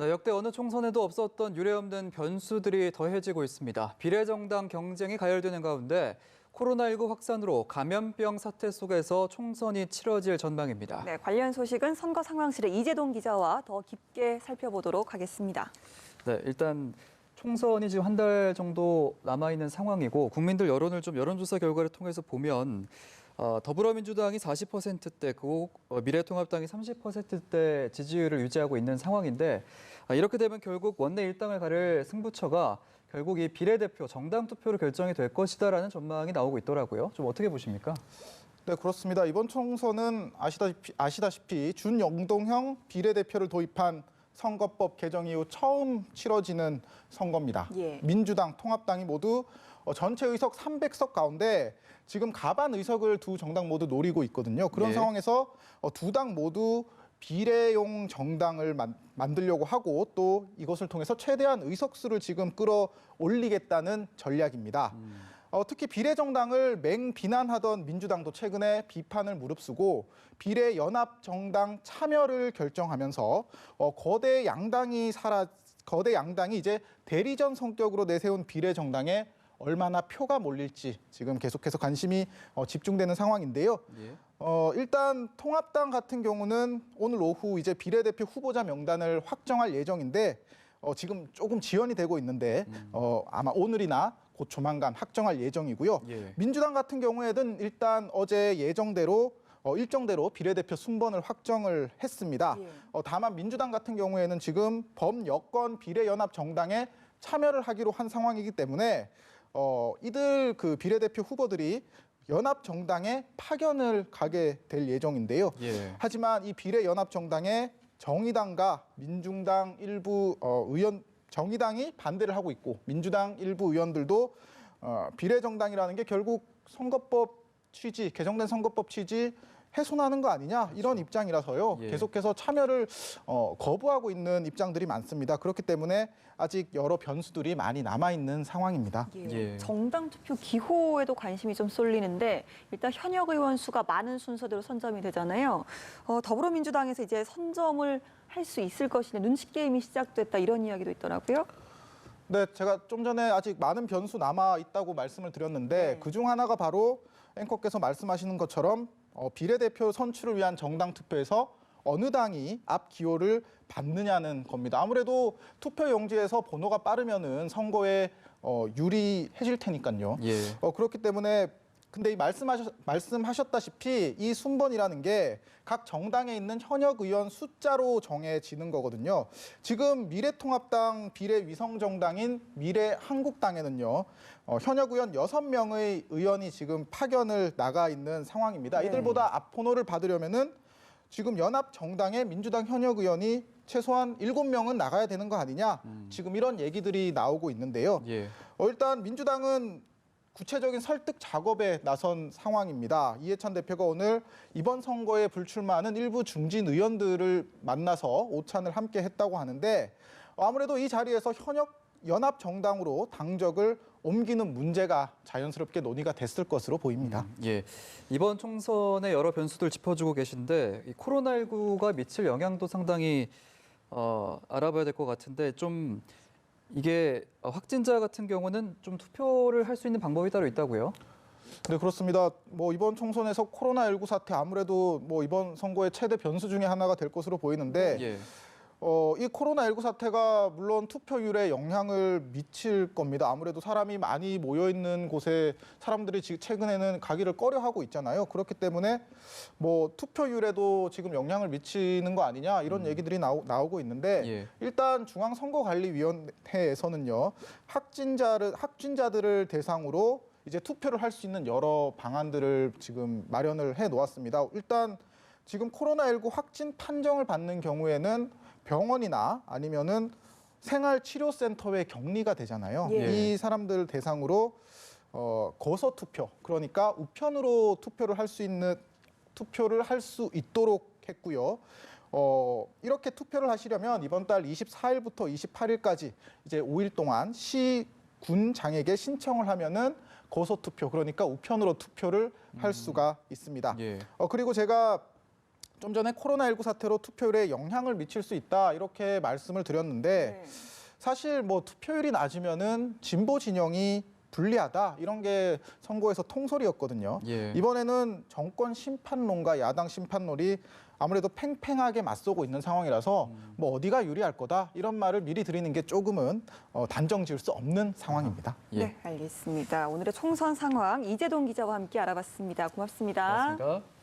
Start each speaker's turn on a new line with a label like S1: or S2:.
S1: 네, 역대 어느 총선에도 없었던 유례없는 변수들이 더해지고 있습니다. 비례정당 경쟁이 가열되는 가운데 코로나19 확산으로 감염병 사태 속에서 총선이 치러질 전망입니다.
S2: 네, 관련 소식은 선거 상황실의 이재동 기자와 더 깊게 살펴보도록 하겠습니다.
S1: 네, 일단 총선이 지금 한 달 정도 남아있는 상황이고 국민들 여론을 여론조사 결과를 통해서 보면 더불어민주당이 40%대고 미래통합당이 30%대 지지율을 유지하고 있는 상황인데 이렇게 되면 결국 원내 일당을 가릴 승부처가 결국 이 비례대표 정당 투표로 결정이 될 것이다라는 전망이 나오고 있더라고요. 좀 어떻게 보십니까?
S3: 네, 그렇습니다. 이번 총선은 아시다시피 준연동형 비례대표를 도입한 선거법 개정 이후 처음 치러지는 선거입니다.
S2: 예.
S3: 민주당, 통합당이 모두 전체 의석 300석 가운데 지금 가반 의석을 두 정당 모두 노리고 있거든요. 그런 상황에서 두 당 모두 비례용 정당을 만들려고 하고 또 이것을 통해서 최대한 의석수를 지금 끌어올리겠다는 전략입니다. 특히 비례정당을 맹비난하던 민주당도 최근에 비판을 무릅쓰고 비례연합정당 참여를 결정하면서 거대 양당이 이제 대리전 성격으로 내세운 비례정당에 얼마나 표가 몰릴지 지금 계속해서 관심이 집중되는 상황인데요.
S1: 예.
S3: 일단 통합당 같은 경우는 오늘 오후 이제 비례대표 후보자 명단을 확정할 예정인데 지금 조금 지연이 되고 있는데 아마 오늘이나 곧 조만간 확정할 예정이고요.
S1: 예.
S3: 민주당 같은 경우에는 일단 어제 일정대로 비례대표 순번을 확정을 했습니다.
S2: 예.
S3: 다만 민주당 같은 경우에는 지금 범여권 비례연합 정당에 참여를 하기로 한 상황이기 때문에 이들 그 비례대표 후보들이 연합 정당에 파견을 가게 될 예정인데요.
S1: 예.
S3: 하지만 이 비례연합 정당에 정의당과 민중당 일부 정의당이 반대를 하고 있고 민주당 일부 의원들도 비례정당이라는 게 결국 개정된 선거법 취지 훼손하는 거 아니냐 이런 입장이라서요.
S1: 예.
S3: 계속해서 참여를 거부하고 있는 입장들이 많습니다. 그렇기 때문에 아직 여러 변수들이 많이 남아있는 상황입니다.
S2: 예.
S1: 예.
S2: 정당 투표 기호에도 관심이 좀 쏠리는데 일단 현역 의원 수가 많은 순서대로 선점이 되잖아요. 더불어민주당에서 이제 선점을 할 수 있을 것인데 눈치 게임이 시작됐다 이런 이야기도 있더라고요.
S3: 네, 제가 좀 전에 아직 많은 변수 남아 있다고 말씀을 드렸는데 그중 하나가 바로 앵커께서 말씀하시는 것처럼 비례대표 선출을 위한 정당 투표에서 어느 당이 앞 기호를 받느냐는 겁니다. 아무래도 투표 용지에서 번호가 빠르면은 선거에 유리해질 테니까요.
S1: 예.
S3: 그렇기 때문에 근데 이 말씀하셨다시피 이 순번이라는 게 각 정당에 있는 현역 의원 숫자로 정해지는 거거든요. 지금 미래통합당 비례위성정당인 미래한국당에는요. 현역 의원 6명의 의원이 지금 파견을 나가 있는 상황입니다. 이들보다 앞번호를 받으려면은 지금 연합정당의 민주당 현역 의원이 최소한 7명은 나가야 되는 거 아니냐. 지금 이런 얘기들이 나오고 있는데요.
S1: 예.
S3: 일단 민주당은 구체적인 설득 작업에 나선 상황입니다. 이해찬 대표가 오늘 이번 선거에 불출마하는 일부 중진 의원들을 만나서 오찬을 함께 했다고 하는데 아무래도 이 자리에서 현역 연합 정당으로 당적을 옮기는 문제가 자연스럽게 논의가 됐을 것으로 보입니다.
S1: 예. 이번 총선의 여러 변수들 짚어주고 계신데 이 코로나19가 미칠 영향도 상당히 알아봐야 될 것 같은데 좀 이게 확진자 같은 경우는 좀 투표를 할 수 있는 방법이 따로 있다고요?
S3: 네, 그렇습니다. 이번 총선에서 코로나19 사태 아무래도 이번 선거의 최대 변수 중에 하나가 될 것으로 보이는데
S1: 예.
S3: 이 코로나19 사태가 물론 투표율에 영향을 미칠 겁니다. 아무래도 사람이 많이 모여 있는 곳에 사람들이 지금 최근에는 가기를 꺼려하고 있잖아요. 그렇기 때문에 투표율에도 지금 영향을 미치는 거 아니냐 이런 얘기들이 나오고 있는데
S1: 예.
S3: 일단 중앙선거관리위원회에서는요 확진자들을 대상으로 이제 투표를 할 수 있는 여러 방안들을 지금 마련을 해 놓았습니다. 일단 지금 코로나19 확진 판정을 받는 경우에는 병원이나 아니면은 생활치료센터에 격리가 되잖아요.
S1: 예.
S3: 이 사람들 대상으로 거소 투표, 그러니까 우편으로 투표를 할 수 있도록 했고요. 이렇게 투표를 하시려면 이번 달 24일부터 28일까지 이제 5일 동안 시군장에게 신청을 하면은 거소 투표, 그러니까 우편으로 투표를 할 수가 있습니다.
S1: 예.
S3: 그리고 제가 좀 전에 코로나19 사태로 투표율에 영향을 미칠 수 있다 이렇게 말씀을 드렸는데
S2: 네.
S3: 사실 뭐 투표율이 낮으면은 진보 진영이 불리하다 이런 게 선거에서 통솔이었거든요.
S1: 예.
S3: 이번에는 정권 심판론과 야당 심판론이 아무래도 팽팽하게 맞서고 있는 상황이라서 뭐 어디가 유리할 거다 이런 말을 미리 드리는 게 조금은 단정 지을 수 없는 상황입니다.
S1: 예.
S2: 네, 알겠습니다. 오늘의 총선 상황 이재동 기자와 함께 알아봤습니다. 고맙습니다.
S1: 고맙습니다.